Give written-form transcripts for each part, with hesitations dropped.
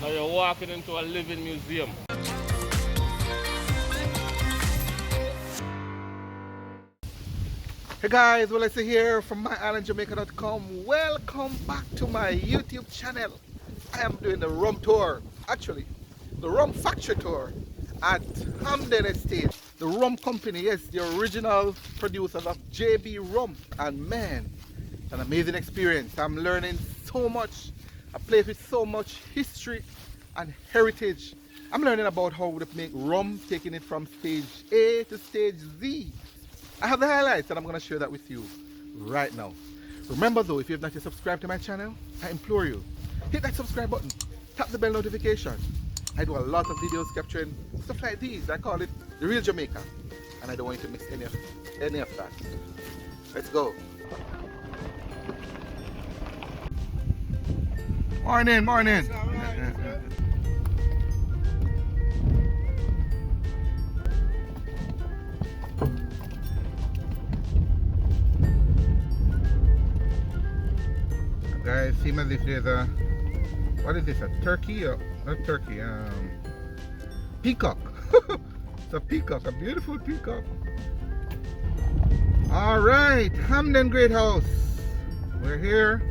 Now you're walking into a living museum. Hey guys, well, it's here from myislandjamaica.com. Welcome back to my YouTube channel. I am doing the rum tour, actually the rum factory tour at Hamden Estate. The rum company, yes, the original producers of JB Rum. And man, it's an amazing experience. I'm learning so much. A place with so much history and heritage. I'm learning about how they make rum, taking it from stage A to stage Z. I have the highlights and I'm going to share that with you right now. Remember though, if you have not yet subscribed to my channel, I implore you, hit that subscribe button, tap the bell notification. I do a lot of videos capturing stuff like these. I call it the real Jamaica, and I don't want you to miss any of that. Let's go. Morning, morning. Guys, seem as if there's a, what is this, a turkey? Or not turkey, peacock. It's a peacock, a beautiful peacock. All right, Hamden Great House. We're here.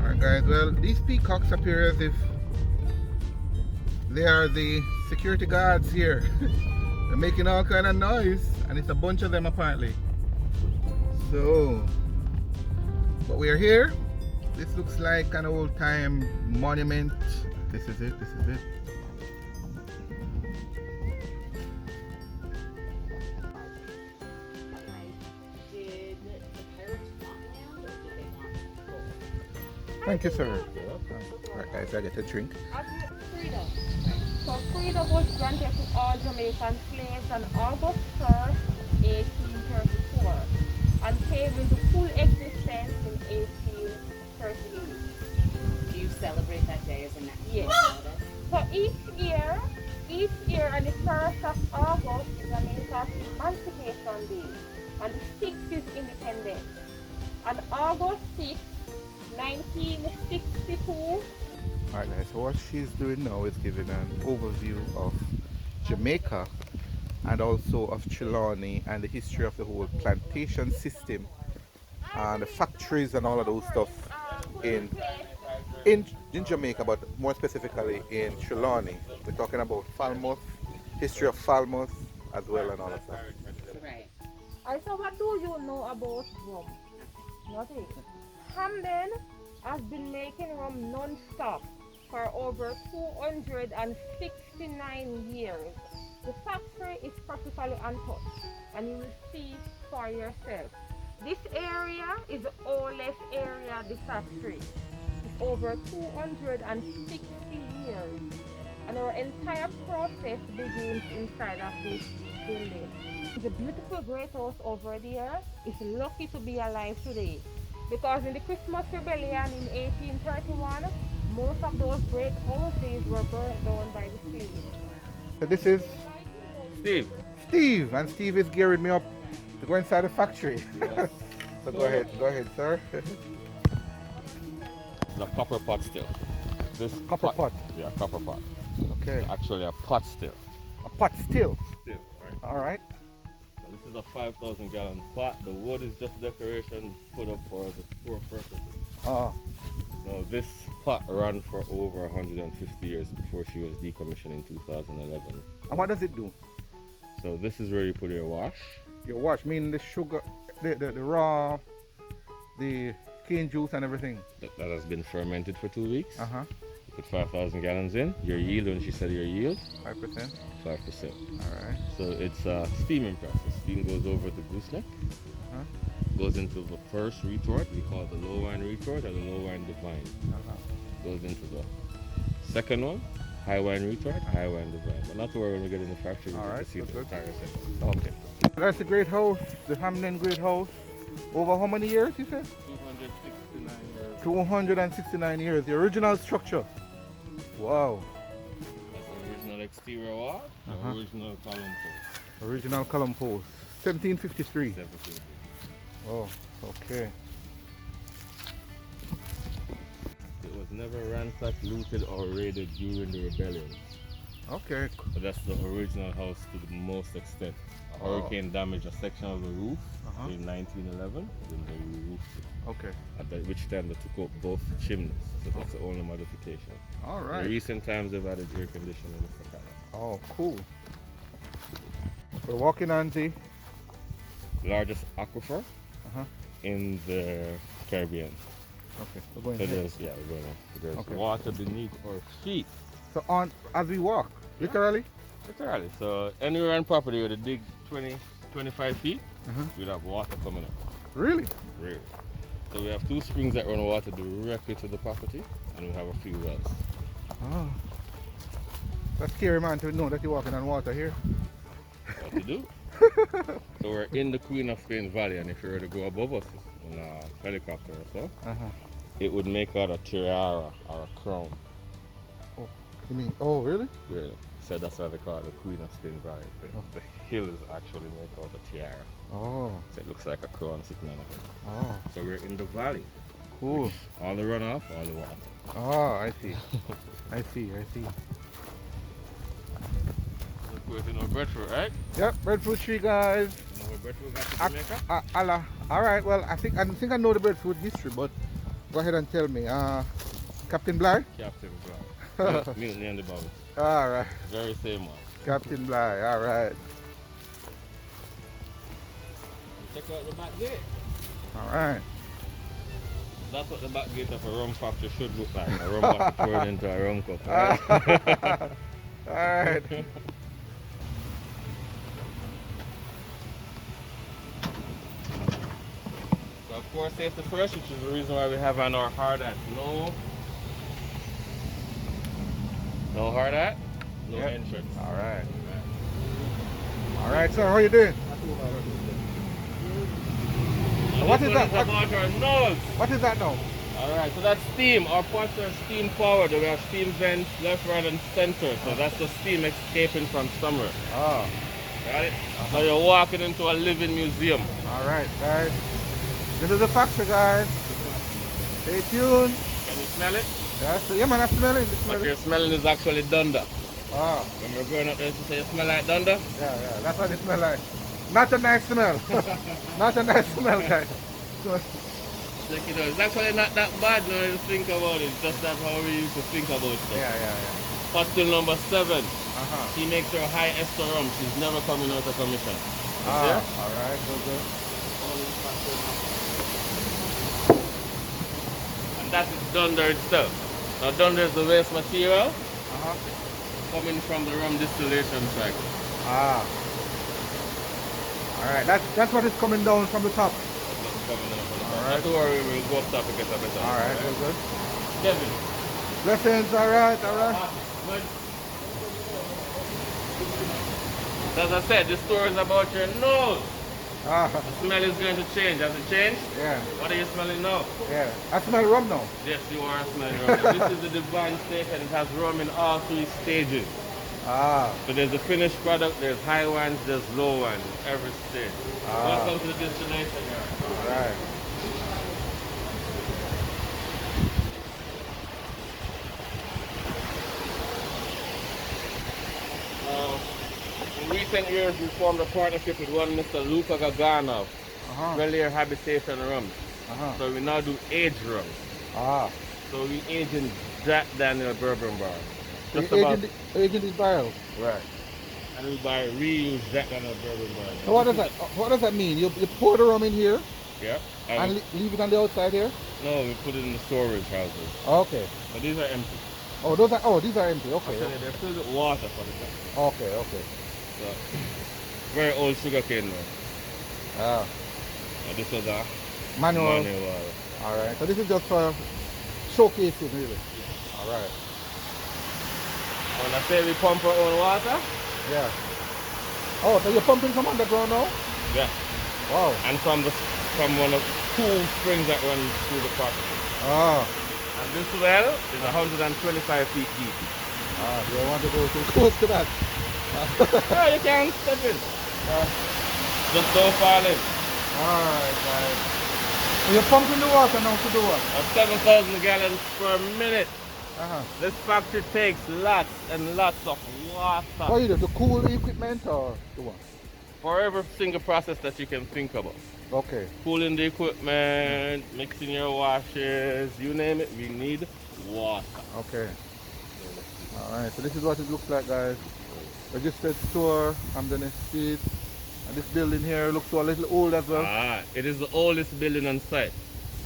All right, guys. Well, these peacocks appear as if they are the security guards here. They're making all kind of noise, and it's a bunch of them apparently. So, but we are here. This looks like an old time monument. This is it, this is it. Thank you, sir. Alright guys, I get a drink. Freedom. So freedom was granted to all Jamaican slaves on August 1st, 1834, and came into full existence in 1838. Do you celebrate that day as a national Yes. holiday? So each year on the 1st of August is Jamaica's Emancipation Day, and the 6th is Independence. On August 6th, 1962, Alright guys, so what she's doing now is giving an overview of Jamaica and also of Trelawney and the history of the whole plantation system and the factories and all of those stuff in Jamaica, but more specifically in Trelawney. We're talking about Falmouth, history of Falmouth as well and all of that. Right. So what do you know about rum? Nothing. Hamden has been making rum non-stop for over 269 years. The factory is practically untouched, and you will see for yourself. This area is the oldest area of the factory. It's over 260 years, and our entire process begins inside of this building. The beautiful great house over there is lucky to be alive today, because in the Christmas Rebellion in 1831, most of those great houses were burnt down by the slaves. So this is Steve, and Steve is gearing me up to go inside the factory. Yes. So go ahead, sir. the copper pot still. This Copper pot. Yeah, copper pot. Okay. Actually a pot still. A pot still. Still, right. All right. So this is a 5,000 gallon pot. The wood is just decoration put up for the poor purposes. Oh, So this pot ran for over 150 years before she was decommissioned in 2011. and what does it do? So this is where you put your wash. Your wash, meaning the sugar, the raw, the cane juice and everything. That has been fermented for 2 weeks. Uh-huh. You put 5,000 gallons in. Your yield, when she said your yield, 5%. 5%. All right. So it's a steaming process. Steam goes over the gooseneck, Huh? goes into the first retort, we call it the low wine retort or the low wine divine. Uh-huh. Goes into the second one, high wine retort, high wine divine. But not to worry, when we get in the factory, we All get right, to see that's the good. entire thing. Okay. That's the great house, the Hamden Great House. Over how many years, you said? 269 years. 269 years. The original structure. Wow. That's the original exterior wall, the Uh-huh. original column post. Original column post. 1753. 17. Oh, okay. It was never ransacked, looted, or raided during the rebellion. Okay. But that's the original house to the most extent. A hurricane damaged a section of the roof in 1911, then they re-roofed it. Okay. At which time they took out both chimneys, so that's the only modification. All In right. recent times they've added air conditioning and stuff like that. Oh, cool. We're walking on the. Largest aquifer Uh-huh. in the Caribbean. Okay. We're going So here. there's Okay. water beneath our feet. So on as we walk, literally. Literally. So anywhere on property where they dig 20, 25 feet, Uh-huh. we'd have water coming up. Really? Really. So we have 2 springs that run water directly to the property, and we have a few wells. Oh. That's scary, man, to know that you're walking on water here. What to do? So we're in the Queen of Spain Valley, and if you were to go above us in a helicopter or so, Uh-huh. it would make out a tiara or a crown. You mean? Oh, really? Really. So that's why they call it the Queen of Spain Valley. The hills actually make out a tiara. Oh. So it looks like a crown sitting on it. Oh. So we're in the valley. Cool. All the runoff, all the water. Oh, I see. I see. Of course, you know breadfruit, right? Yep, breadfruit tree, guys. You know what breadfruit got to Jamaica? Allah. All right. Well, I think I know the breadfruit history, but go ahead and tell me. Captain Bligh. Captain Brown. Mutiny and the Bubble. All right. Very same one. Captain Bligh. All right. Check out the back gate. All right. That's what the back gate of a rum factory should look like. A rum bottle poured into a rum cup, right? All right. So of course safety first, which is the reason why we have on our hard hat. No hard hat, no Yep. entrance. All right. All right, sir. How you doing? And What this is one that? about our nose. What is that now? Alright, so that's steam. Our pumps are steam powered. We have steam vents left, right, and center. So that's the steam escaping from somewhere. Oh. Got it? So you're walking into a living museum. All right, guys. This is the factory, guys. Stay tuned. Can you smell it? Yes, yeah, man, I smell it. What you're smelling is actually dunder. Oh, When we're growing up, they used to say you smell like dunder. yeah, that's what it smells like. Not a nice smell. Not a nice smell, guys. Like, you know, it's actually not that bad when you think about it. It's just that how we used to think about stuff. Yeah. Postil number 7. Uh-huh. She makes her high ester rum. She's never coming out of commission. Ah, all right, good. And that is dunder itself. Now dunder is the waste material Uh-huh. coming from the rum distillation cycle. Ah. All right, that's what is coming down from the top. That's what's coming out from the All top. right. Not to worry, we'll go up top and get a better. All right, good. Kevin. Blessings, all right. Good. As I said, this story is about your nose. Ah, The smell is going to change. Has it changed? yeah, What are you smelling now? yeah. I smell rum now. Yes, you are smelling rum. This is the divine state and it has rum in all 3 stages. Ah, So there's the finished product, there's high ones, there's low ones, every stage. Ah. Welcome to the distillation yard. all right. In recent years, we formed a partnership with one Mr. Luca Gaganov, Uh-huh. Relier Habitation Rums. Uh-huh. So we now do aged rum. Ah. So we age in Jack Daniel bourbon bar. Just Agent, about agent is barrel. right. And we buy reused Jack Daniel bourbon bar. So what does that mean? You pour the rum in here Yeah. and leave it on the outside here? No, we put it in the storage houses. Okay. But these are empty. Oh, these are empty. Okay. Actually, they're filled with water for the time. Okay. So, very old sugar cane mill. Ah. This was a Manual. manual. All right. So this is just for showcasing, really. All right. When I say we pump our own water, Yeah. Oh, so you're pumping from underground now? yeah, Wow. and from one of 2 springs that run through the property. Ah. And this well is 125 feet deep. Ah. You don't want to go too close to that. Yeah, you can step in. Just don't fall in. Alright, guys. So you're pumping the water now to do what? 7,000 gallons per minute. Uh-huh. This factory takes lots and lots of water. What you do? To cool the equipment or to what? For every single process that you can think about. Okay. Cooling the equipment, mixing your washes, you name it, we need water. Okay. Alright, so this is what it looks like, guys. Registered store, Hamden Street. And this building here looks so a little old as well. It is the oldest building on site.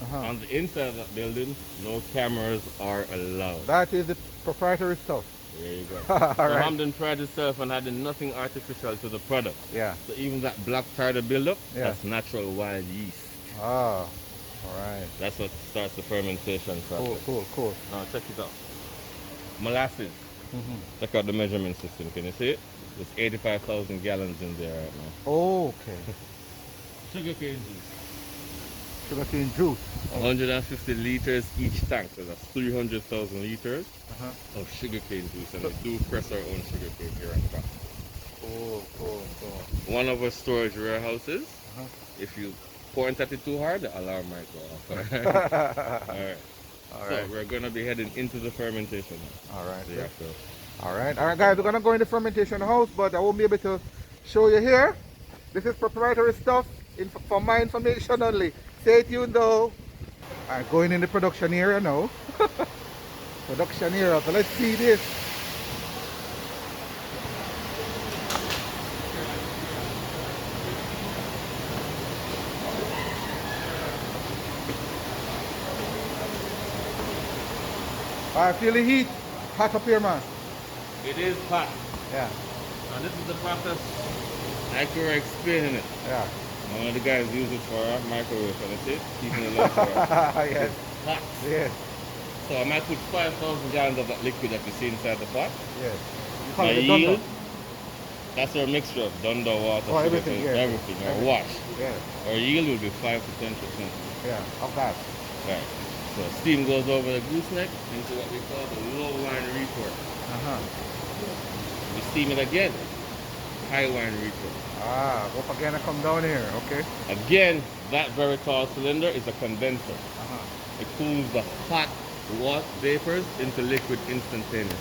Uh-huh. On the inside of that building, no cameras are allowed. That is the proprietary stuff. There you go. All So right. Hamden prides itself on adding nothing artificial to the product. Yeah. So even that black tartar buildup, Yeah. that's natural wild yeast. Ah. Alright. That's what starts the fermentation process. Cool. Now check it out. Molasses. Mm-hmm. Check out the measurement system. Can you see it? There's 85,000 gallons in there right now. Okay. Sugarcane juice. Sugarcane juice. 150 liters each tank. So that's 300,000 liters Uh-huh. of sugarcane juice. And we do press our own sugarcane here on top. Cool. One of our storage warehouses, Uh-huh. if you point at it too hard, the alarm might go off. Alright. Alright. So we're going to be heading into the fermentation now. Alright. The actual. Alright, guys, we're gonna go in the fermentation house, but I won't be able to show you here. This is proprietary stuff for my information only. Stay tuned though. Alright, going in the production area now. Production area, so let's see this. Alright, feel the heat. Hot up here, man. It is hot. Yeah, Now this is the process like we were explaining it. yeah. One of the guys use it for a microwave, and that's it. Keeping it light for Yes, hot. yes, So I might put 5,000 gallons of that liquid that you see inside the pot. yes. You My call it yield, dunder. that's our mixture of dunder, water, Oh, everything, sugar, yeah. everything, or Everything. wash. Yeah, Our yield will be 5 to 10%. yeah, of that. Right. So steam goes over the gooseneck into what we call the low wine retort. Uh-huh. We steam it again, high wine retort. Ah, up again and come down here, okay. Again, that very tall cylinder is a condenser. Uh-huh. It cools the hot water vapors into liquid instantaneously,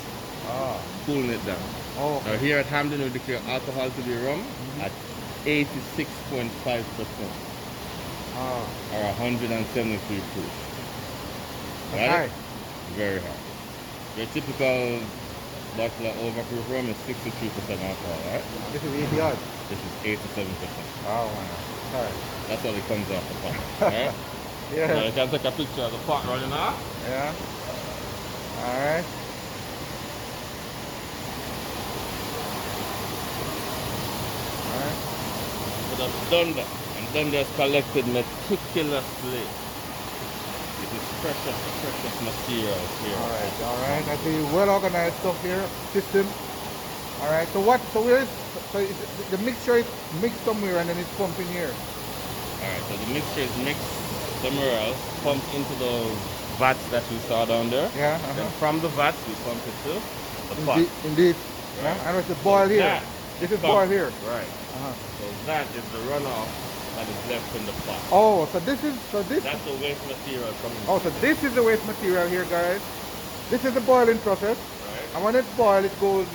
Ah, cooling it down. oh, Now here at Hamden, we declare alcohol to be rum at 86.5% ah, or 173 proof. that's Got high. it? Very high. Your typical bottle of overproof rum is 63% alcohol, right? This is 80 odd. This is 87%. Oh, wow. Sorry. That's what it comes off the pot, right? Now Yeah, you can take a picture of the pot running off. yeah. Alright. Alright. So that's dunder. And dunder is collected meticulously. It is precious material here. Alright. I see well organized stuff here. System. Alright. So the mixture is mixed somewhere and then it's pumped in here. Alright, so the mixture is mixed somewhere else, pumped into those vats that you saw down there. Yeah. Then Uh-huh. from the vats, we pump it to the pot. Indeed. Right. Yeah. And it's a boil here. That This is comes- boil here. Right. Uh-huh. So that is the runoff that is left in the pot. Oh, so this. That's the waste material coming. Oh, so this is the waste material here, guys. This is the boiling process. Right. And when it's boiled, it goes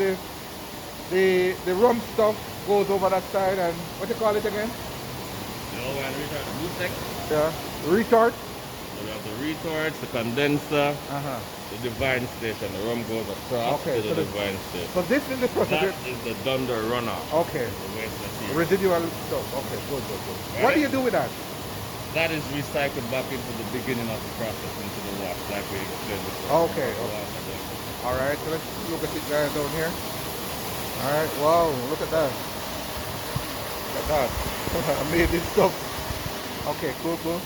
the rum stuff goes over that side, and what you call it again? You know when we have the gooseneck, Yeah, retort. so we have the retorts, the condenser, Uh-huh. the divine station. The rum goes across Okay, to so the the- divine station. So this is the process. That is the dunder runoff. Okay. The waste material. Residual stuff. Okay, good. Right. What do you do with that? That is recycled back into the beginning of the process, into the wash, like we explained before. Okay, The okay. wash again. All right, so let's look at it guys down here. All right, wow, look at that. Look at that. I made this stuff. Okay, cool. So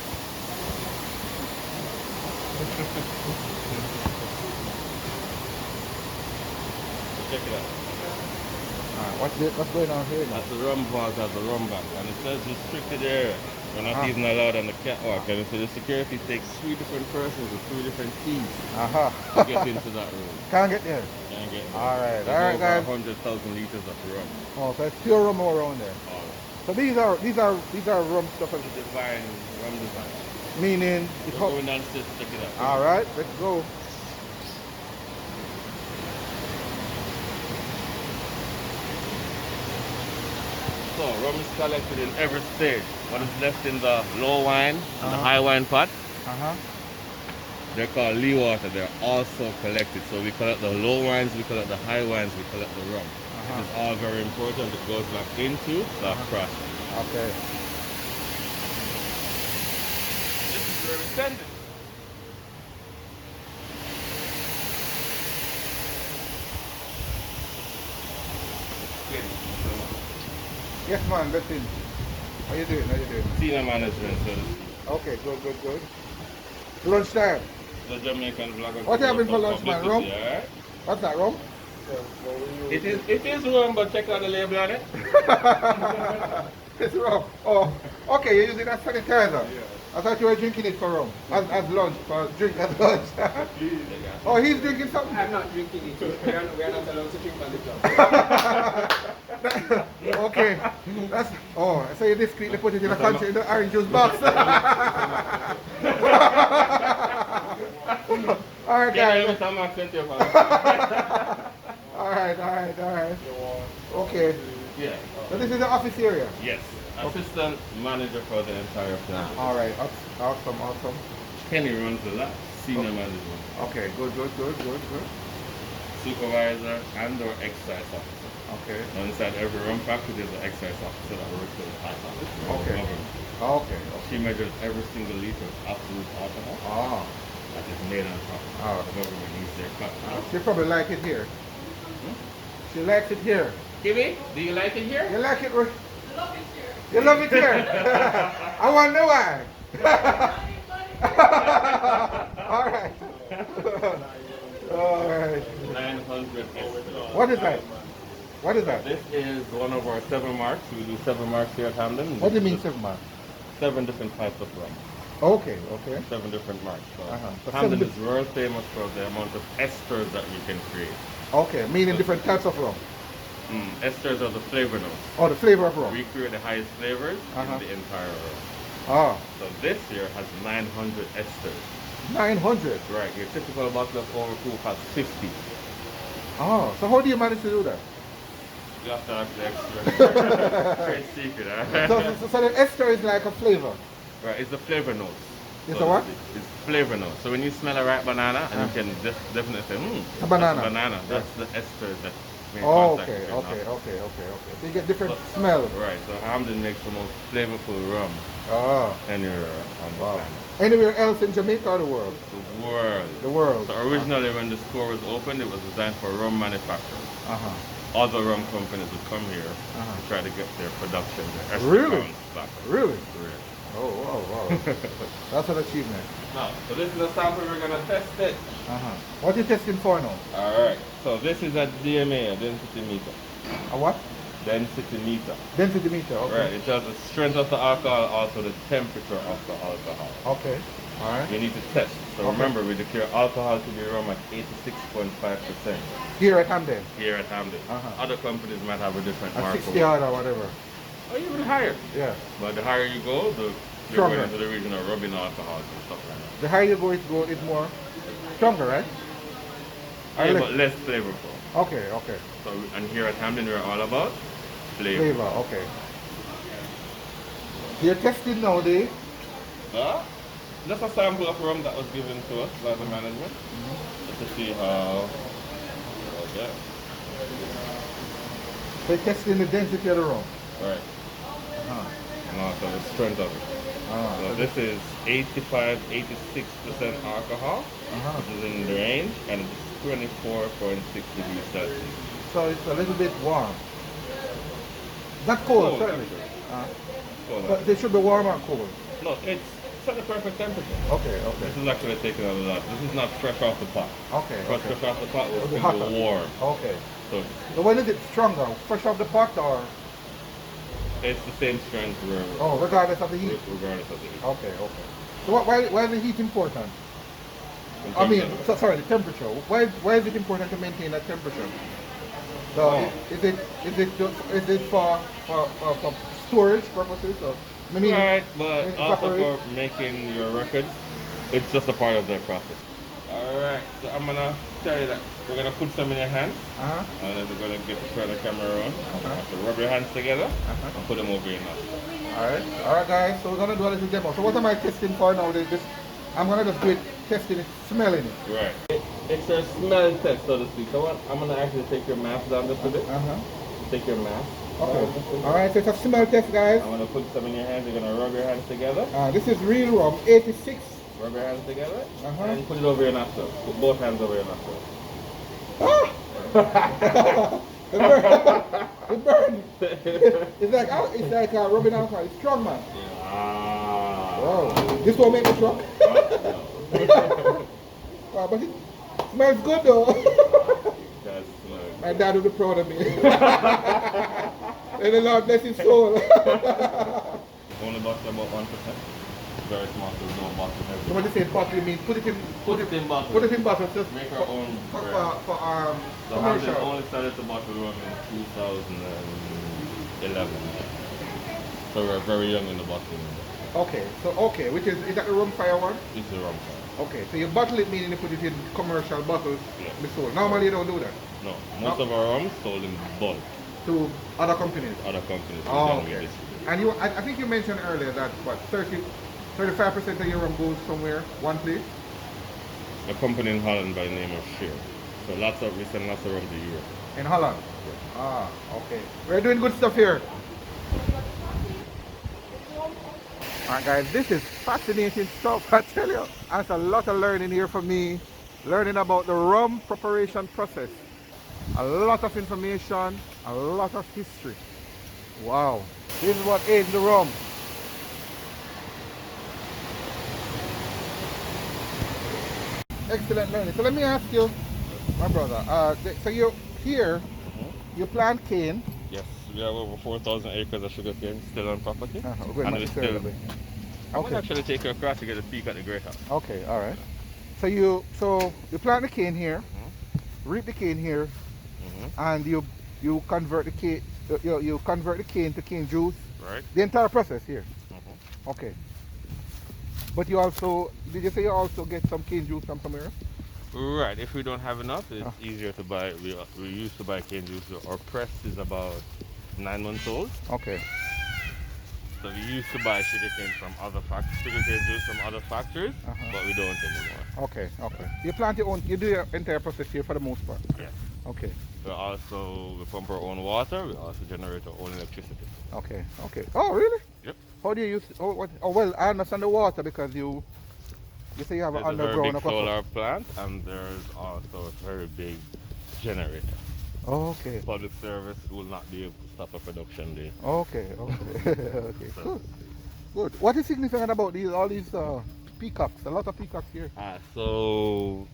check it out. All right, what's going on here now? That's the rum vault of the rum bank, and it says restricted area. We're not Uh-huh. even allowed on the catwalk. And so the security takes 3 different persons with 3 different keys Uh-huh. to get into that room. Can't get there. Can't get All right, There's all right, over guys. 100,000 liters of rum. Oh, so it's pure rum all around there. All So these are rum stuff, Divine rum design. meaning it's We're hot. going downstairs to check it out. All right, let's go. So rum is collected in every stage. What is left in the low wine and the high wine pot, Uh-huh. they're called lee water. They're also collected. So we collect the low wines, we collect the high wines, we collect the rum. This is all very important. It goes back into the process. Okay. This is where we send it. Yes, man, listen. How you doing? How you doing? Senior management, so to speak. Okay, good, good, good. Lunchtime. The Jamaican vlogger. What happened for lunch, man? Rum? Alright? What's that, rum? It is rum, but check out the label on it. It's rum. Oh, okay, you're using that sanitizer. I thought you were drinking it for rum. As lunch, for drink as lunch. Oh, he's drinking something? I'm not drinking it. We are not allowed to drink on the job. Okay. That's so you discreetly put it in the orange juice box. Alright guys. Alright. Okay. Yeah. So this is the office area. Yes. Assistant manager for the entire plant. Alright, awesome. Kenny runs the lab. Senior manager. Okay, good. Supervisor and or excise officer. Okay. And inside every rum factory there's an excise officer that works in the tax office. Okay. Government. Okay. She measures every single liter of absolute alcohol Ah. that is made on top. Ah. The government needs their cut. She probably like it here. She likes it here. Kiwi, do you like it here? You like it? You love it here? I wonder why. Alright. Alright. 900 Esters. What is that? What is that? This is one of our 7 marks. We do 7 marks here at Hamden. What do you mean 7 marks? 7 different types of rum. Okay. 7 different marks. So So Hamden seven is world famous for the amount of esters that we can create. Okay, meaning different types of rum. Esters are the flavor notes. Oh, the flavor of rum. We create the highest flavors Uh-huh. in the entire rum. Ah, So this here has 900 esters. 900. Right, your typical bottle of overproof has 50. Oh, so how do you manage to do that? You have to ask the expert. Great secret, huh? So the ester is like a flavor. Right, it's the flavor notes. It's So a what? It's flavor notes. So when you smell a ripe banana, and you can definitely say, A banana. that's a banana. That's the ester that we're in Oh, contact okay. with. So you get different smell. Right, so Hamden makes the most flavorful rum Ah, anywhere on the wow. planet. Anywhere else in Jamaica or the world? The world. The world. So originally when the store was opened, it was designed for rum manufacturers. Uh-huh. Other rum companies would come here Uh-huh. to try to get their production, their ester Really? counts back. Really? Really. Oh, wow. That's an achievement. Now, so this is a sample, we're going to test it. Uh-huh. What are you testing for now? Alright, so this is a DMA, a density meter. A what? Density meter. Density meter, okay. Right, it tells the strength of the alcohol, also the temperature of the alcohol. Okay. Alright. You need to test. So Okay. remember, we declare alcohol to be rum at 86.5% Here at Hamden. here at Hamden. Uh-huh. Other companies might have a different At mark. 60 odd or whatever. Or even higher. Yeah. But the higher you go, the you're Stronger. going into the region of rubbing alcohols and stuff like that. The higher you go, it's more stronger, right? Or Yeah, less- but less flavorful. Okay. So, and here at Hamden, we're all about flavor. Flavor, okay. You're testing nowadays. Just a sample of rum that was given to us by the management. Just to see how. Okay. So you're testing the density of the rum. Right. Uh-huh. And also the strength of it. So this is 85-86% alcohol, Uh-huh. which is in the range, and it's 24.6 degrees Celsius. So it's a little bit warm. Not cold, Cold certainly. temperature. Cold. But they should be warm or cold. No, it's at the perfect temperature. Okay. This is actually taken out of that. This is not fresh off the pot. Okay. Fresh off the pot will It'll be still hotter. be warm. Okay. So So when is it stronger? Fresh off the pot or? it's the same strength Oh, regardless of the heat. regardless of the heat. Okay. So why is the heat important? In I terms mean, of- sorry, the temperature. Why is it important to maintain that temperature? So Oh. is it for storage purposes. So, I mean, Right, but it's also evaporate. for making your records, it's just a part of the process. Alright, so I'm gonna tell you that we're gonna put some in your hands, Uh-huh. and then we're gonna get the camera on. Uh-huh. So rub your hands together Uh-huh. and put them over your mouth. Alright, guys, so we're gonna do a little demo. So what am I testing for now? I'm gonna just do it, testing it, smelling it. Right. It's a smell test, so to speak. So I'm gonna actually take your mask down just a bit. Uh-huh. Take your mask. Okay. Alright, so it's a smell test, guys. I'm gonna put some in your hands. You're gonna rub your hands together. This is real rum, 86. Rub your hands together. Uh-huh. And put it over your nostril. Put both hands over your nostril. Ah! It burn. It burn. It's like rubbing alcohol. It's strong, man. Ah. Wow. This won't make me strong. Wow, but it smells good though. That's smart. My dad will be proud of me. And the Lord bless his soul. Only bottle about 1%. Very small, so no bottle So heavy. when you say bottle, you mean put it in bottle. Put it in bottle just Make our own brand. for The Hamden commercial. only started the bottle run in 2011. So we're very young in the bottling. Okay, which is that the rum fire one? It's the rum fire. Okay, so you bottle it meaning you put it in commercial bottles Yeah. to be sold. Normally you don't do that No, most of our rums sold in bulk. to other companies. Other companies. Oh, we okay. distribute. And I think you mentioned earlier that what 35% of your rum goes somewhere, one place. A company in Holland by the name of Shear. So we send lots of rum to Europe. In Holland. Ah, okay. We're doing good stuff here. Alright guys, this is fascinating stuff, I tell you. That's a lot of learning here for me. Learning about the rum preparation process. A lot of information, a lot of history. Wow. This is what aged the rum. Excellent learning. So let me ask you, my brother, so you're here, you plant cane. Yes, we have over 4,000 acres of sugarcane still on property. We're And going we to still, okay. I will actually take you across to get a peek at the Great House. Okay, all right. So you plant the cane here, reap the cane here, and you convert the cane you convert the cane to cane juice. Right. The entire process here. Okay. But did you say you also get some cane juice from somewhere? Right, if we don't have enough, it's easier to buy. We used to buy cane juice. Our press is about 9 months old. Okay. So we used to buy sugarcane from sugarcane juice from other factories, but we don't anymore. Okay. You plant your own. You do your entire process here for the most part. Yes. Okay. We pump our own water. We also generate our own electricity. Okay. Oh, really? Yep. How do you use? Well, I understand the water because you say you have an There's a very underground. big solar plant, and there's also a very big generator. Okay. Public service will not be able to stop a production day. Okay. Okay. Good. What is significant about all these peacocks? A lot of peacocks here. So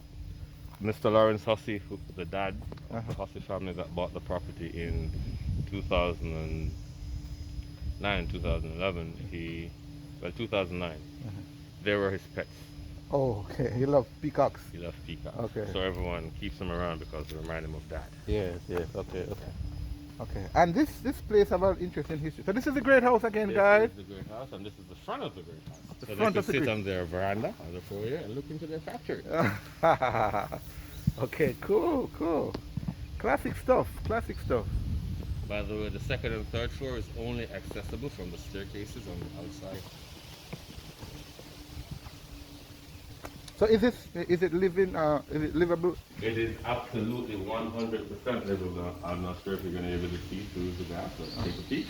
Mr. Lawrence Hussey, the dad of the Hussey family that bought the property in 2009, 2011, 2009, they were his pets. Oh, okay. He loves peacocks. He loves peacocks. Okay. So everyone keeps him around because they remind him of dad. Yes. Okay. And this place have an interesting history. So this is the Great House again, guys. This is the Great House, and this is the front of the Great House. The So front they of can the sit Great- on their veranda or the foyer and look into their factory. Okay, cool. Classic stuff. By the way, the second and third floor is only accessible from the staircases on the outside. So is it livable? It is absolutely 100% livable. I'm not sure if you're going to be able to see through the glass, but take a peek.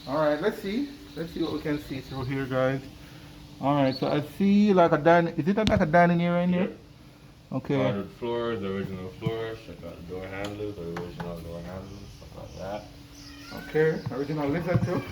All right, let's see what we can see through here, guys. All right, so I see like a dining. Is it like a dining area in here? Okay. Hardwood floors, the original floors. Check out the door handles, the original door handles, stuff like that. Okay, original lizard too.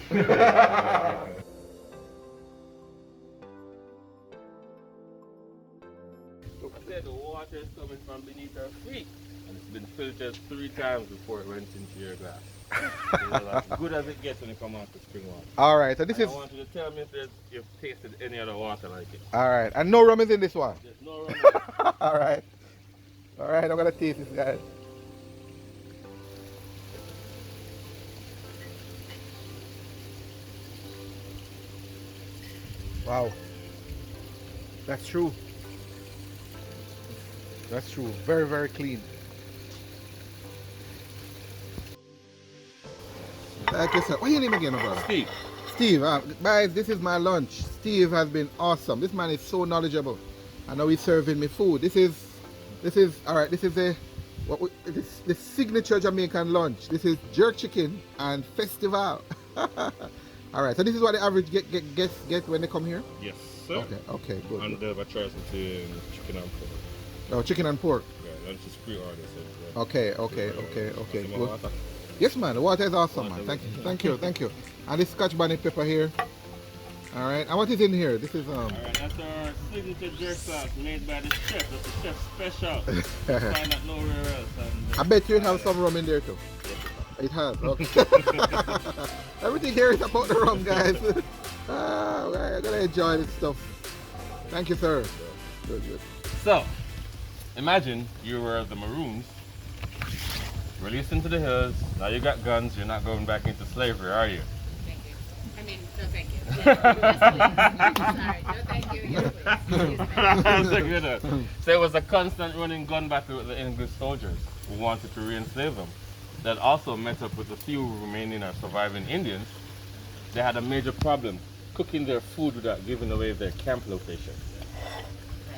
I said the water is coming from beneath our feet, and it's been filtered 3 times before it went into your glass. It's as good as it gets when it comes out the spring water. All right, so this I is want you to tell me if you've tasted any other water like it. all right, and no rum is in this one. There's no rum. All right, I'm gonna taste this, guys. Wow. That's true. That's true. Very, very clean. Like I said, what's your name again, my brother? Steve. Steve, guys, this is my lunch. Steve has been awesome. This man is so knowledgeable. I know he's serving me food. This is all right. This is the signature Jamaican lunch. This is jerk chicken and festival. All right. So this is what the average guests get when they come here. Yes, sir. Okay. Okay. Good. And the choice between chicken and pork. Oh, chicken and pork. Yeah, lunch is pre-ordered. So Okay. Good. water. Yes, man. The water is awesome, man. Thank you. And this Scotch bonnet pepper here. All right. And what is in here? This is Alright, that's our signature jerk sauce made by the chef. That's the chef's special. You find that nowhere else. And, I bet you it has some rum in there too. It has. Okay. Everything here is about the rum, guys. We're gonna enjoy this stuff. Thank you, sir. Good. So, imagine you were the Maroons, released into the hills. Now you got guns. You're not going back into slavery, are you? Thank you. I mean, no thank you. Yes, please. Sorry, no thank you. Yes, please. Excuse me. So it was a constant running gun battle with the English soldiers who wanted to re-enslave them. That also met up with the few remaining or surviving Indians. They had a major problem cooking their food without giving away their camp location.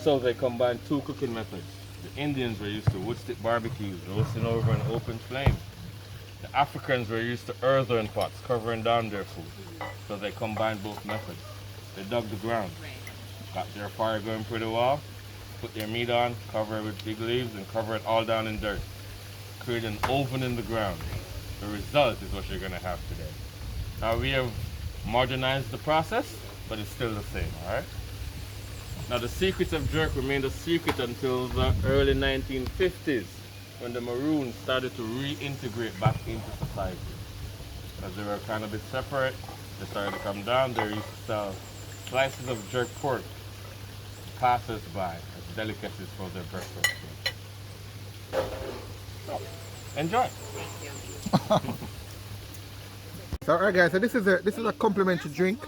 So they combined two cooking methods. The Indians were used to wood stick barbecues, roasting over an open flame. The Africans were used to earthen pots, covering down their food. So they combined both methods. They dug the ground, got their fire going pretty well, put their meat on, cover it with big leaves, and cover it all down in dirt. Create an oven in the ground. The result is what you're going to have today. Now we have modernized the process, but it's still the same, alright? Now the secrets of jerk remained a secret until the early 1950s, when the Maroons started to reintegrate back into society. As they were kind of a bit separate, they started to come down. They used to sell slices of jerk pork to passers-by as delicacies for their breakfast. So, enjoy. Thank you. So, all right, guys. So this is a complimentary drink.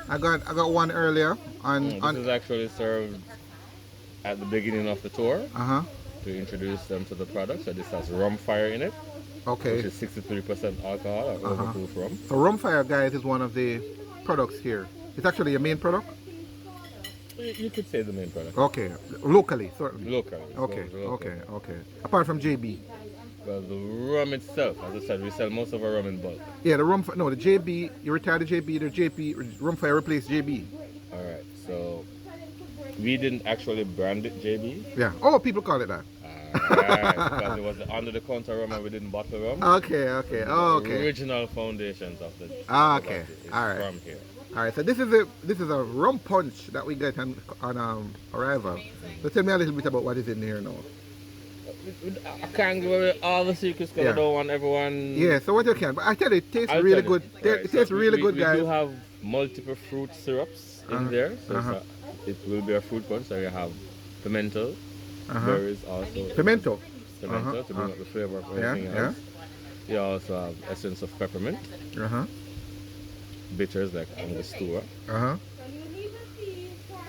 I got one earlier This is actually served at the beginning of the tour to introduce them to the product. So this has rum fire in it, Okay. which is 63% alcohol or overproof rum. So rum fire, guys, is one of the products here. It's actually a main product. You could say the main product. Okay. Locally, certainly. Local. Okay. Apart from JB. Well, the rum itself, as I said, we sell most of our rum in bulk. Yeah, the the JB. You retired the JB. The JP rum fire replaced JB. All right, so we didn't actually brand it JB. Yeah. Oh, people call it that. Alright, because it was the under-the-counter rum and we didn't bottle rum. Okay. Oh, The okay. original foundations of the Ah, okay. is Alright. from here. All right. So this is a rum punch that we get on arrival. So tell me a little bit about what is in here now. I can't give away all the secrets because Yeah. I don't want everyone... Yeah. So what you can, but I tell you, it tastes I'll really tell you. good. Right, It so tastes really good, we guys. do have multiple fruit syrups in there. So it will be a fruit punch. So you have pimento. There is also Pimento. pimento to bring up the flavor of Yeah, anything else. You also have essence of peppermint, bitters like Angostura,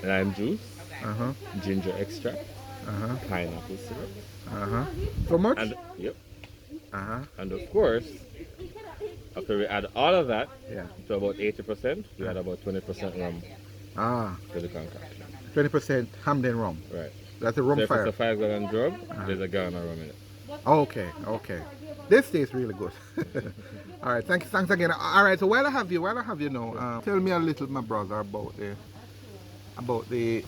lime juice, ginger extract, pineapple syrup, So much? and and of course, after we add all of that Yeah. to about 80%, we add about 20% rum to the concoction. 20% Hamden rum. Right. That's a rum So if fire. it's a 5-gallon drum, there's a gallon of rum in it. Okay. This tastes really good. All right, thanks again. All right, so while I have you now, tell me a little, my brother, about the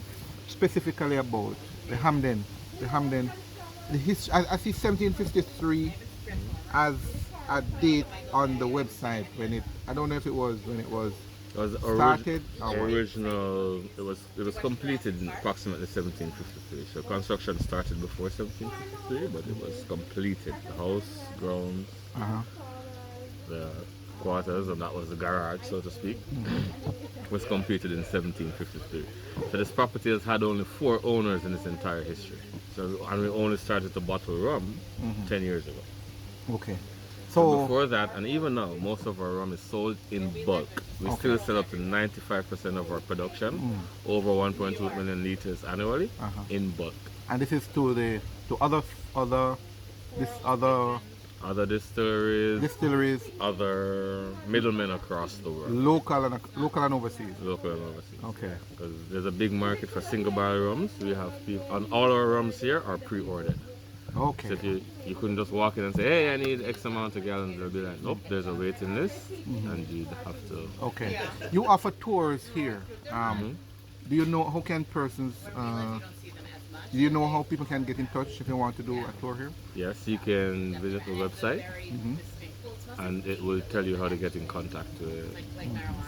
specifically about the Hamden, the history. I see 1753 as a date on the website when it. I don't know if it was when it was It was started. Or what. original. It was completed in approximately 1753. So construction started before 1753, but it was completed. The house, grounds, the quarters, and that was the garage, so to speak, was completed in 1753. So this property has had only 4 owners in its entire history. So and we only started to bottle rum 10 years ago. Okay. So, before that, and even now, most of our rum is sold in bulk. We still sell up to 95% of our production, over 1.2 million liters annually, in bulk. and this is to other Other distilleries, other middlemen across the world, local and overseas. local and overseas. Okay. Because there's a big market for single barrel rums. We have people, and all our rums here are pre-ordered. So Okay. if you couldn't just walk in and say, hey, I need X amount of gallons. They'll be like, nope, there's a waiting list, and you'd have to. Okay. You offer tours here. Do you know how can persons? Do you know how people can get in touch if they want to do a tour here? Yes, you can visit the website, and it will tell you how to get in contact with it.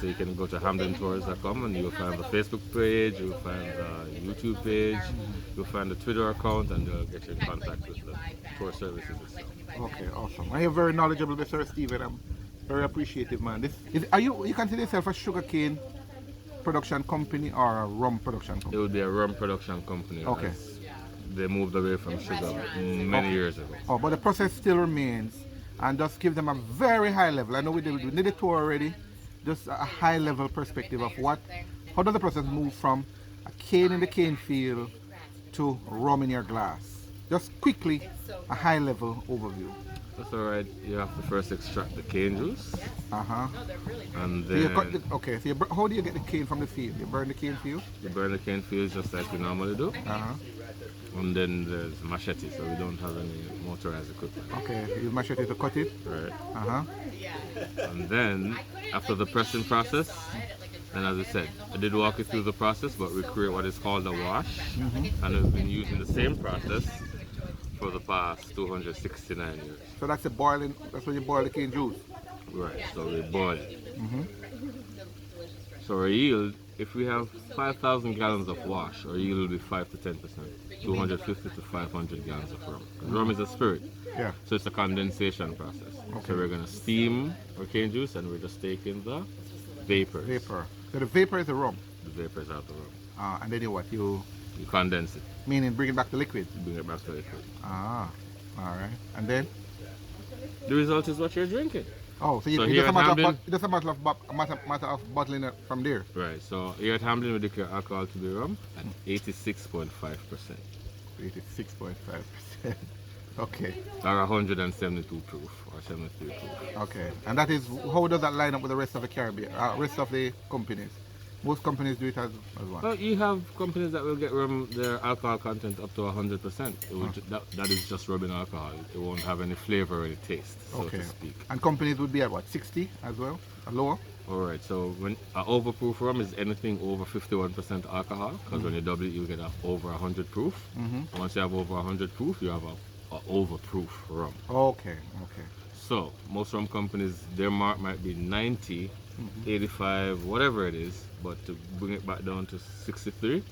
So you can go to hamdentours.com and you'll find the Facebook page, you'll find the YouTube page, you'll find the Twitter account, and they'll get you in contact with the tour services itself. Okay, awesome. I am very knowledgeable, Mr. Steven. I'm very appreciative, man. Are you consider yourself a sugarcane production company or a rum production It company? would be a rum production company. Okay. as They moved away from sugar many years ago. Oh, but the process still remains, and just give them a very high level. I know we did the tour already. Just a high level perspective of how does the process move from a cane in the cane field to rum in your glass? Just quickly, a high level overview. That's alright. You have to first extract the cane juice, and So you then cut how do you get the cane from the field? You burn the cane field? you burn the cane fields just like we normally do. And then there's machete, so we don't have any motorized equipment. Okay, you use machete to cut it. Right. And And then after the pressing process, and as I said, I did walk you through the process, but we create what is called a wash, and we've been using the same process for the past 269 years. So that's when you boil the cane juice. Right, so we boil it. So our yield, if we have 5,000 gallons of wash, our yield will be 5 to 10%, 250 to 500 gallons of rum. 'Cause rum is a spirit, Yeah. so it's a condensation process. So we're going to steam our cane juice, and we're just taking the vapors. Vapor. So the vapor is the rum. The vapors out the rum. And then you You condense it, meaning bring it back to liquid. bring it back to liquid. All right. And then The result is what you're drinking. so So it's here just a at matter Hamden- matter of bottling it from there. Right, so here at Hamden we declare alcohol to be rum at 86.5%. 86.5%. Okay. Or 172 proof or 73 proof. Okay. And that is how does that line up with the rest of the Caribbean, rest of the companies? Most companies do it as one. Well, you have companies that will get rum, their alcohol content up to 100%. That is just rubbing alcohol. It won't have any flavor or any taste, so Okay. to speak. And companies would be at what, 60 as well? Or lower? Alright, so when overproof rum is anything over 51% alcohol, because when you double it, you get over 100 proof. Once you have over 100 proof, you have a overproof rum. Okay. So most rum companies, their mark might be 90, 85, whatever it is, but to bring it back down to 63,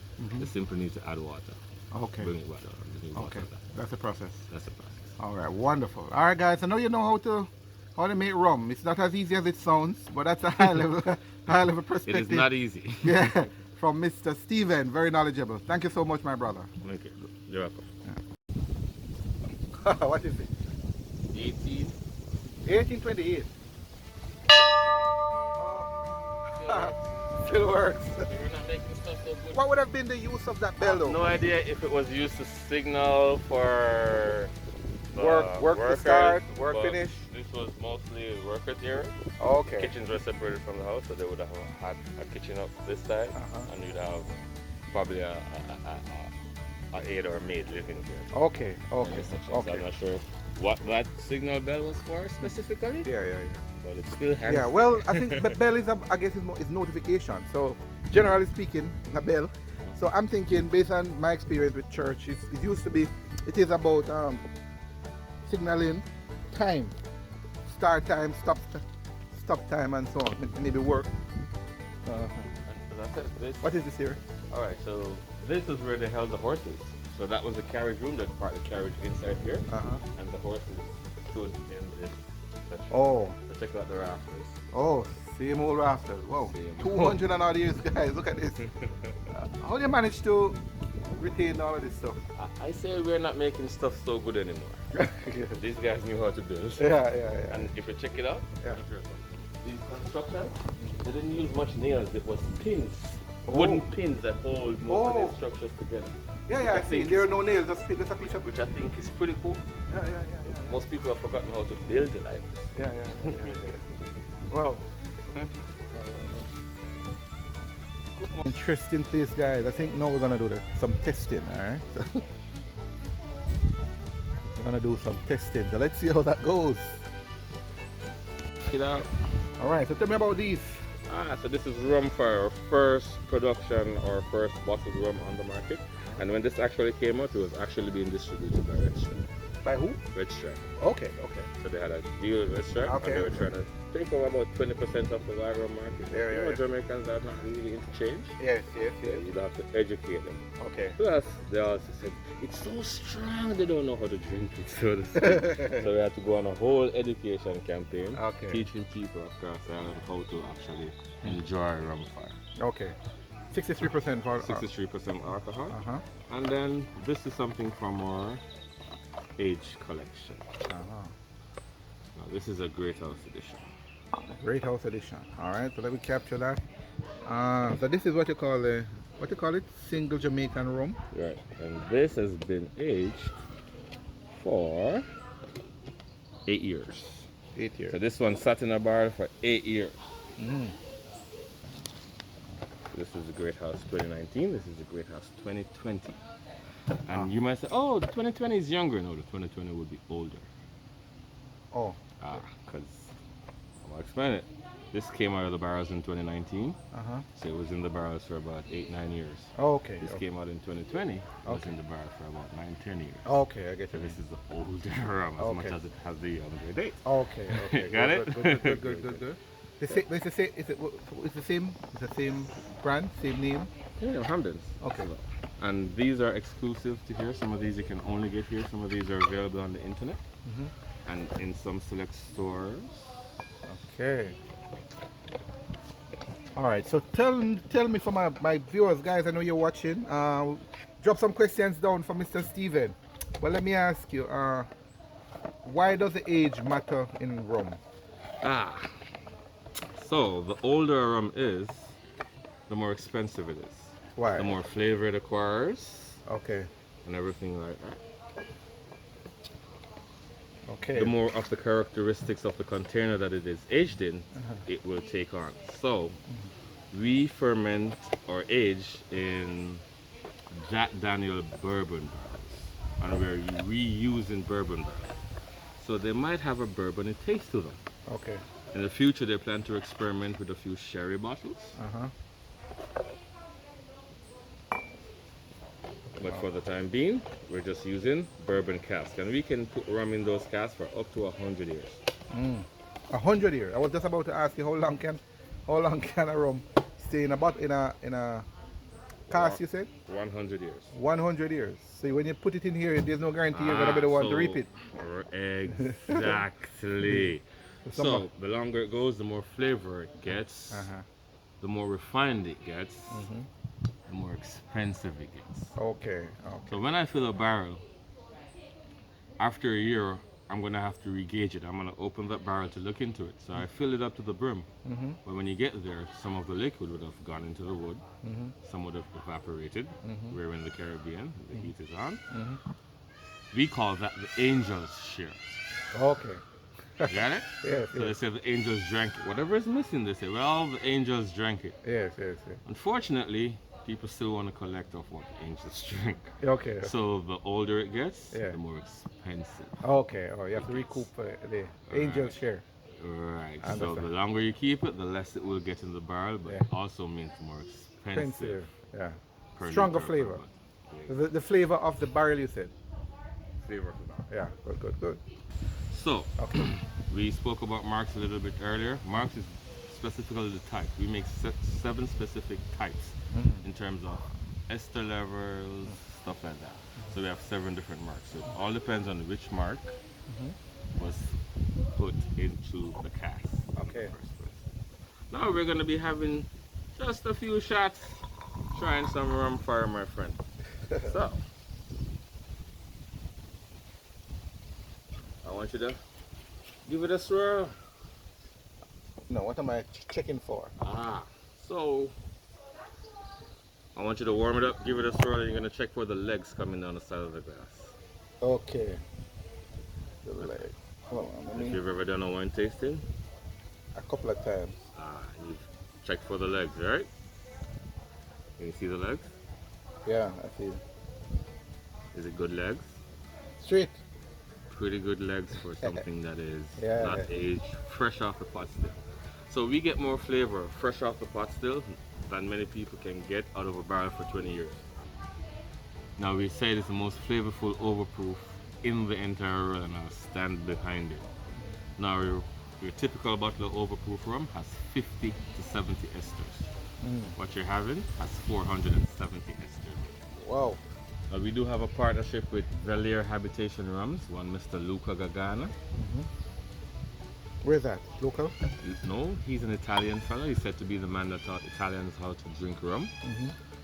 they simply need to add water. Okay. Bring it back down. They need water Okay. back. That's the process. That's the process. All right, wonderful. All right, guys. I know you know how to make rum. It's not as easy as it sounds, but that's a high level It perspective. is not easy. Yeah, from Mr. Steven, very knowledgeable. Thank you so much, my brother. Okay, you're welcome. What is it? 18. 1828. Still works. What would have been the use of that bell, though? No idea if it was used to signal for Work to workers, start, work but finish. This was mostly workers area. Okay. Kitchens were separated from the house, so they would have had a kitchen up this side, and you'd have probably a 8 or a maid living there. Okay. in this section. So I'm not sure what that signal bell was for specifically, Yeah. but it's still handy. Yeah, well, I think the bell is, I guess, is notification. So, generally speaking, a bell. So, I'm thinking, based on my experience with church, it used to be, it is about signaling time, start time, stop time, and so on. Maybe work. As I said, this. What is this here? All right, so this is where they held the horses. So that was the carriage room. That's part of the carriage inside here, and the horses stood in this section. Oh, So check out the rafters. same old rafters. Wow, Same. 200 and odd years, guys. Look at this. How do you manage to retain all of this stuff. I say we're not making stuff so good anymore. These guys knew how to do it. Yeah. And if you check it out, Yeah. these constructions, they didn't use much nails, it was pins. Wooden pins that hold most of these structures together. Yeah, I see. There are no nails, just a piece of. Which I think is pretty cool. Yeah. Most people have forgotten how to build it like this. Yeah. Wow. Interesting place, guys. I think now we're gonna do some testing, alright? We're gonna do some testing. So let's see how that goes. Check it out. Alright, so tell me about these. So this is rum for our first production or first bottled rum on the market. And when this actually came out, it was actually being distributed by Red Stripe. By who? Red Stripe. Okay. So they had a deal with Red Stripe, Okay. and they were trying to take over about 20% of the white rum market. Yeah. Jamaicans are not really into change. Yes. You have to educate them. Okay. Plus, they also said, it's so strong, they don't know how to drink it, so to speak. So we had to go on a whole education campaign, Okay. teaching people across the island how to actually enjoy rum fire. Okay. 63% for 63% alcohol. Uh-huh. And then this is something from our age collection. Uh-huh. Now, this is a Great House edition. Great House Edition. Alright, so let me capture that. So this is what you call it? Single Jamaican rum. Right. And this has been aged for 8 years. 8 years. So this one sat in a barrel for 8 years. Mm. This is the Great House 2019. This is the Great House 2020. And you might say, oh, the 2020 is younger. No, the 2020 would be older. Oh. Because I'll explain it. This came out of the barrels in 2019. Uh-huh. So it was in the barrels for about 8-9 years. Oh, okay. This came out in 2020. It was Okay. in the barrel for about 9-10 years. Okay, I get So you. this is the older rum as much Okay. as it has the younger date. Okay. Got good, it? Good. It's the same brand, same name. Yeah, Hamden's. Okay. And these are exclusive to here. Some of these you can only get here. Some of these are available on the internet and in some select stores. Okay. All right. So tell me for my viewers, guys. I know you're watching. Drop some questions down for Mr. Steven. Well, let me ask you. Why does the age matter in rum? So the older a rum is, the more expensive it is. Why? The more flavor it acquires Okay. and everything like that. Okay. The more of the characteristics of the container that it is aged in, it will take on. So we ferment or age in Jack Daniel bourbon barrels, and we're reusing bourbon barrels. So they might have a bourbon taste to them. Okay. In the future, they plan to experiment with a few sherry bottles. But for the time being, we're just using bourbon casks, and we can put rum in those casks for up to 100 years. 100 years. I was just about to ask you how long can a rum stay in a cask? You said 100 years. 100 years. So when you put it in here, there's no guarantee you're gonna be the one to reap it. Exactly. So the longer it goes, the more flavor it gets, the more refined it gets, the more expensive it gets. Okay. So when I fill a barrel, after a year, I'm going to have to regauge it. I'm going to open that barrel to look into it. So I fill it up to the brim. But when you get there, some of the liquid would have gone into the wood. Some would have evaporated. We're in the Caribbean. The heat is on. We call that the angel's share. Okay. You got it? Yes. So they say the angels drank it. Whatever is missing, they say, well, the angels drank it. Yes. Unfortunately, people still want to collect off what the angels drink. Okay. So the older it gets, Yeah. the more expensive. Okay. Oh, you have to recoup the angel's share. Right. I So the understand. longer you keep it, the less it will get in the barrel, but Yeah. it also means more expensive. Expensive. Yeah. per Stronger liter, flavor. per The flavor of the barrel, you said. flavor of the barrel. Yeah. Good. So, Okay. we spoke about marks a little bit earlier. Marks is specifically the type. We make 7 specific types in terms of ester levels, stuff like that. So we have 7 different marks. So it all depends on which mark was put into the cask. Okay. In the first place. Now we're going to be having just a few shots, trying some rum fire, my friend. So, I want you to give it a swirl. No, what am I checking for? So I want you to warm it up, give it a swirl, and you're gonna check for the legs coming down the side of the glass. Okay. The leg. Hold on, let If me, you've ever done a wine tasting, a couple of times. you've checked for the legs, right? Can you see the legs? Yeah, I see. Is it good legs? Straight. Pretty good legs for something that is Yeah. not aged, fresh off the pot still. So we get more flavor fresh off the pot still than many people can get out of a barrel for 20 years. Now we say it's the most flavorful overproof in the entire world, and I'll stand behind it. Now your typical bottle of overproof rum has 50 to 70 esters. What you're having has 470 esters. Wow. We do have a partnership with Valier Habitation Rums, one Mr. Luca Gagana. Where's that? Local? No, he's an Italian fellow. He's said to be the man that taught Italians how to drink rum.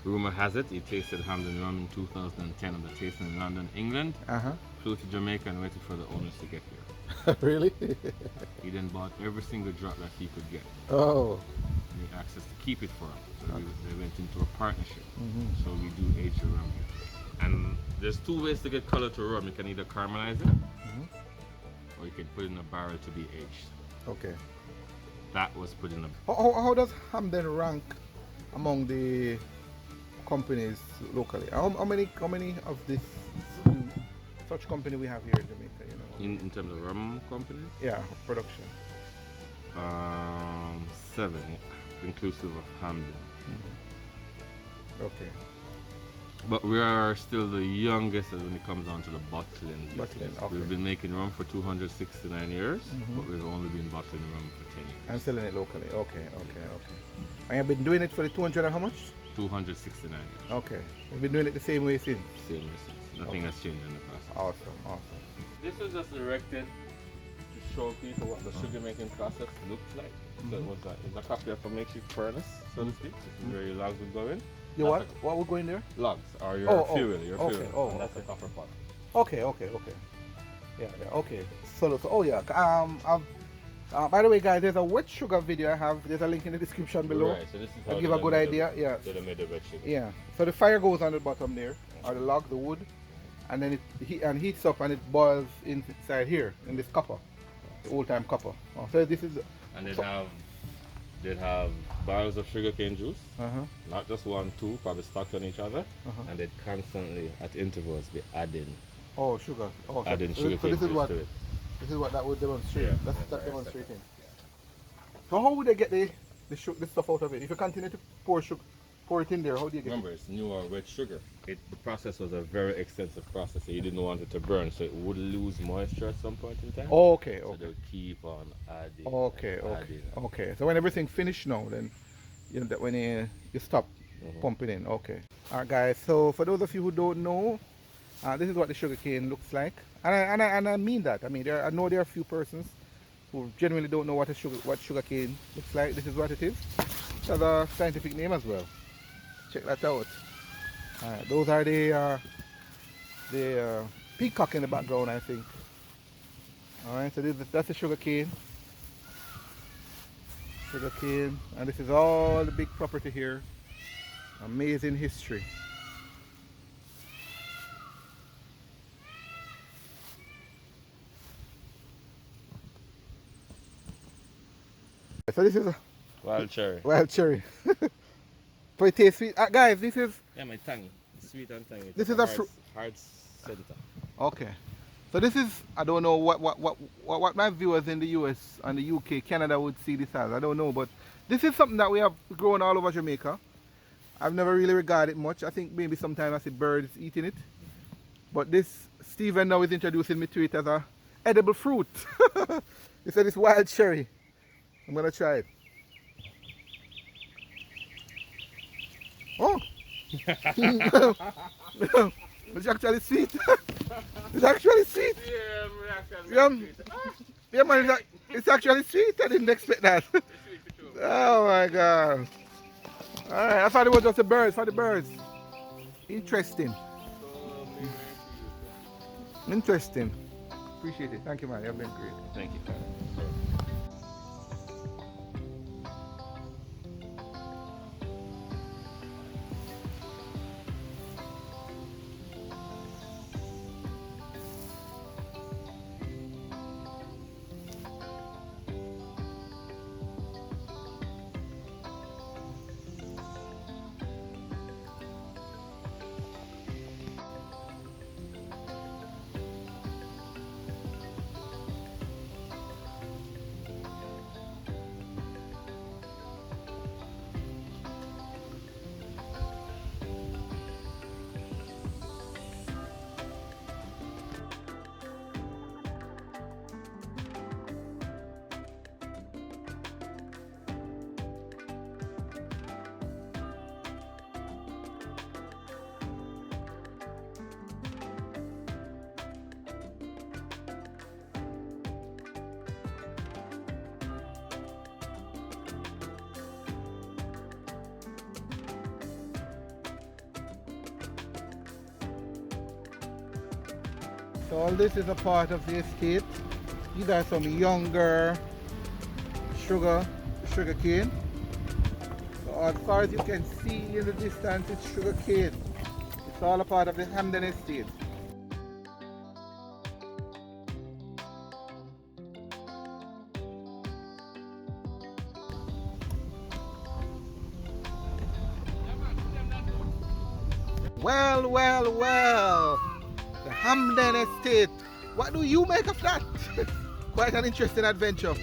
Rumor has it he tasted Hamden rum in 2010 at the tasting in London, England. Flew to Jamaica and waited for the owners to get here. Really? He then bought every single drop that he could get. Oh. He had access to keep it for him. So they went into a partnership. So we do age the rum here. And there's two ways to get color to rum. You can either caramelize it, or you can put it in a barrel to be aged. Okay. That was put in a... How does Hamden rank among the companies locally? How many of this such company we have here in Jamaica? You know. In terms of rum companies? Yeah, production. 7, inclusive of Hamden. Okay. But we are still the youngest when it comes down to the bottling. Bottling, okay. We've been making rum for 269 years, but we've only been bottling rum for 10 years. And selling it locally. Okay. And you've been doing it for the 200 and how much? 269 years. Okay. You've been doing it the same way since? Same as nothing has changed in the process. Awesome. This was just erected to show people what the sugar making process looks like. So it's a copy of a makeshift furnace, so to speak. This is where your logs would go in. You what? What would go in there? Logs, or your fuel. okay. Fuel. Oh, And that's a copper pot. Okay. Yeah, okay. So oh yeah. By the way, guys, there's a wet sugar video I have. There's a link in the description below. Right, so this is how To give a good idea. Yeah. So they made the wet sugar. Yeah. So the fire goes on the bottom there, or the log, the wood, and then it heats up and it boils inside here in this copper, the old time copper. Oh, so this is. And they'd have barrels of sugarcane juice, Uh-huh. not just 1, 2, probably stacked on each other, and they'd constantly, at intervals, be adding Oh, sugar. Oh, so, sugarcane so this juice is what to it. that would demonstrate. Yeah, That's that's right, demonstrating. So how would they get the stuff out of it? If you continue to pour it in there, how do you get Remember, it's new or wet sugar. The process was a very extensive process, so you didn't want it to burn, so it would lose moisture at some point in time. it? Oh, okay. So they would keep on adding. Okay. Adding. Okay. So when everything's finished now, then you know that when you stop pumping in. Okay. Alright, guys. So for those of you who don't know, this is what the sugar cane looks like, and I mean that. I mean, I know there are a few persons who genuinely don't know what sugar cane looks like. This is what it is. It has a scientific name as well. Check that out. Alright, those are the peacock in the background, I think. Alright, so that's the sugar cane. And this is all the big property here. Amazing history. So this is a Wild cherry. wild cherry. So it tastes sweet. Guys, this is Yeah, my tongue. Sweet and tangy. This is a fruit. Hard center. okay. So this is, I don't know what my viewers in the US and the UK, Canada would see this as. I don't know, but this is something that we have grown all over Jamaica. I've never really regarded it much. I think maybe sometimes I see birds eating it. But this, Stephen now is introducing me to it as a edible fruit. He said it's wild cherry. I'm gonna try it. Oh! It's actually sweet. It's actually sweet. Yeah, man, it's actually sweet. I didn't expect that. Oh my god. Alright, I thought it was just the birds, for the birds. Interesting. Interesting. Appreciate it. Thank you, man. You've been great. Thank you. So all this is a part of the estate. These are some younger sugar cane. So as far as you can see in the distance, it's sugar cane. It's all a part of the Hamden estate. Well, well, well. The Hamden estate. What do you make of that? Quite an interesting adventure.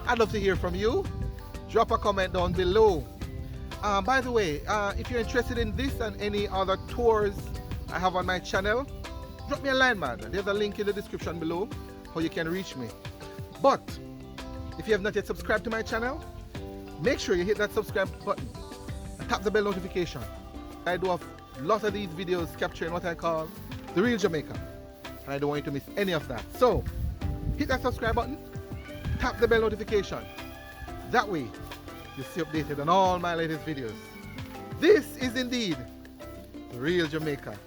I'd love to hear from you. Drop a comment down below. By the way, if you're interested in this and any other tours I have on my channel, drop me a line, man. There's a link in the description below how you can reach me. But if you have not yet subscribed to my channel, make sure you hit that subscribe button and tap the bell notification. I do have lots of these videos capturing what I call the real Jamaica, and I don't want you to miss any of that. So hit that subscribe button, tap the bell notification. That way you stay updated on all my latest videos. This is indeed the real Jamaica.